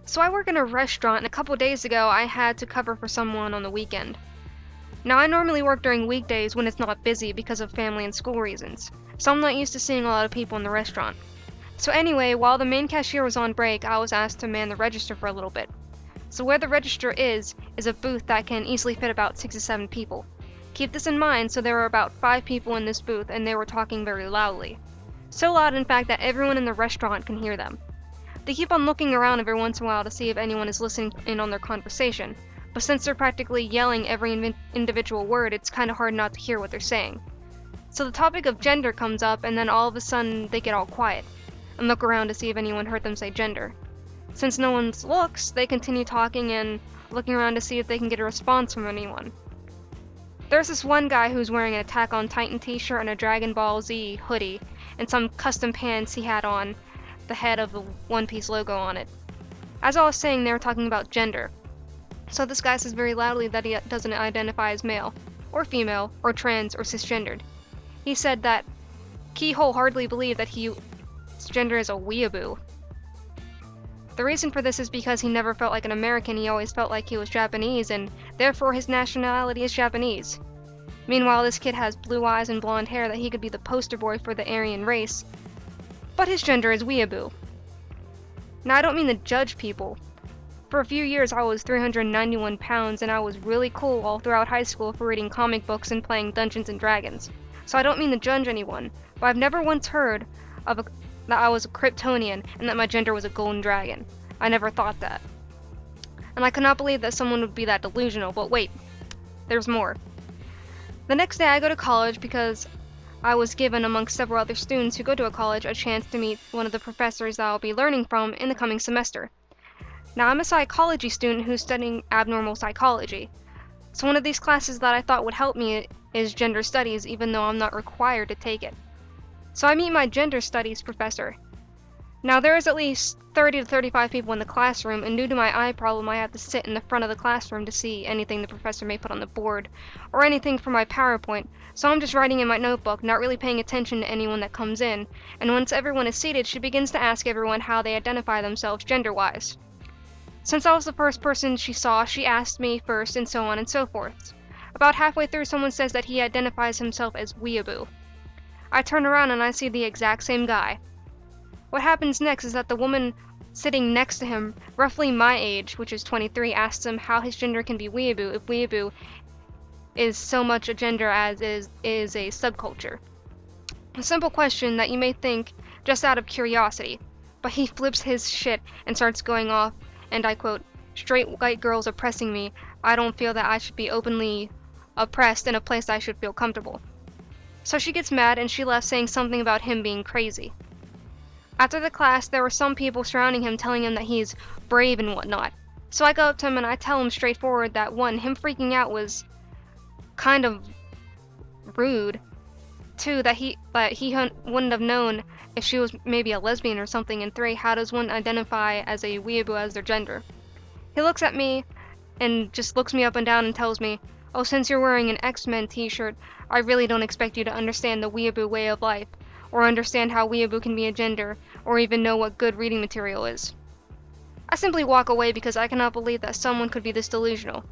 So I work in a restaurant, and a couple days ago I had to cover for someone on the weekend. Now I normally work during weekdays when it's not busy because of family and school reasons, so I'm not used to seeing a lot of people in the restaurant. So anyway, while the main cashier was on break, I was asked to man the register for a little bit. So where the register is a booth that can easily fit about 6 to 7 people. Keep this in mind, so there were about 5 people in this booth and they were talking very loudly. So loud in fact that everyone in the restaurant can hear them. They keep on looking around every once in a while to see if anyone is listening in on their conversation, but since they're practically yelling every individual word, it's kinda hard not to hear what they're saying. So the topic of gender comes up, and then all of a sudden they get all quiet, and look around to see if anyone heard them say gender. Since no one looks, they continue talking and looking around to see if they can get a response from anyone. There's this one guy who's wearing an Attack on Titan t-shirt and a Dragon Ball Z hoodie, and some custom pants he had on the head of the One Piece logo on it. As I was saying, they were talking about gender. So this guy says very loudly that he doesn't identify as male, or female, or trans, or cisgendered. He said that he wholeheartedly believed that his gender is a weeaboo. The reason for this is because he never felt like an American, he always felt like he was Japanese, and therefore his nationality is Japanese. Meanwhile, this kid has blue eyes and blonde hair that he could be the poster boy for the Aryan race, but his gender is weeaboo. Now, I don't mean to judge people. For a few years, I was 391 pounds, and I was really cool all throughout high school for reading comic books and playing Dungeons and Dragons. So I don't mean to judge anyone, but I've never once heard that I was a Kryptonian and that my gender was a golden dragon. I never thought that. And I could not believe that someone would be that delusional, but wait, there's more. The next day I go to college because I was given, amongst several other students who go to a college, a chance to meet one of the professors that I'll be learning from in the coming semester. Now, I'm a psychology student who's studying abnormal psychology. So one of these classes that I thought would help me is gender studies, even though I'm not required to take it. So I meet my gender studies professor. Now, there is at least 30 to 35 people in the classroom, and due to my eye problem, I have to sit in the front of the classroom to see anything the professor may put on the board, or anything from my PowerPoint, so I'm just writing in my notebook, not really paying attention to anyone that comes in, and once everyone is seated, she begins to ask everyone how they identify themselves gender-wise. Since I was the first person she saw, she asked me first, and so on and so forth. About halfway through, someone says that he identifies himself as Weeaboo. I turn around and I see the exact same guy. What happens next is that the woman sitting next to him, roughly my age, which is 23, asks him how his gender can be Weeaboo if Weeaboo is so much a gender as is a subculture. A simple question that you may think just out of curiosity, but he flips his shit and starts going off, and I quote, "Straight white girls oppressing me. I don't feel that I should be openly oppressed in a place I should feel comfortable." So she gets mad and she left, saying something about him being crazy. After the class, there were some people surrounding him telling him that he's brave and whatnot. So I go up to him and I tell him straightforward that 1, him freaking out was kind of rude. 2, that he wouldn't have known if she was maybe a lesbian or something. And 3, how does one identify as a weeaboo as their gender? He looks at me and just looks me up and down and tells me, "Oh, since you're wearing an X-Men t-shirt, I really don't expect you to understand the weeaboo way of life, or understand how weeaboo can be a gender, or even know what good reading material is." I simply walk away because I cannot believe that someone could be this delusional.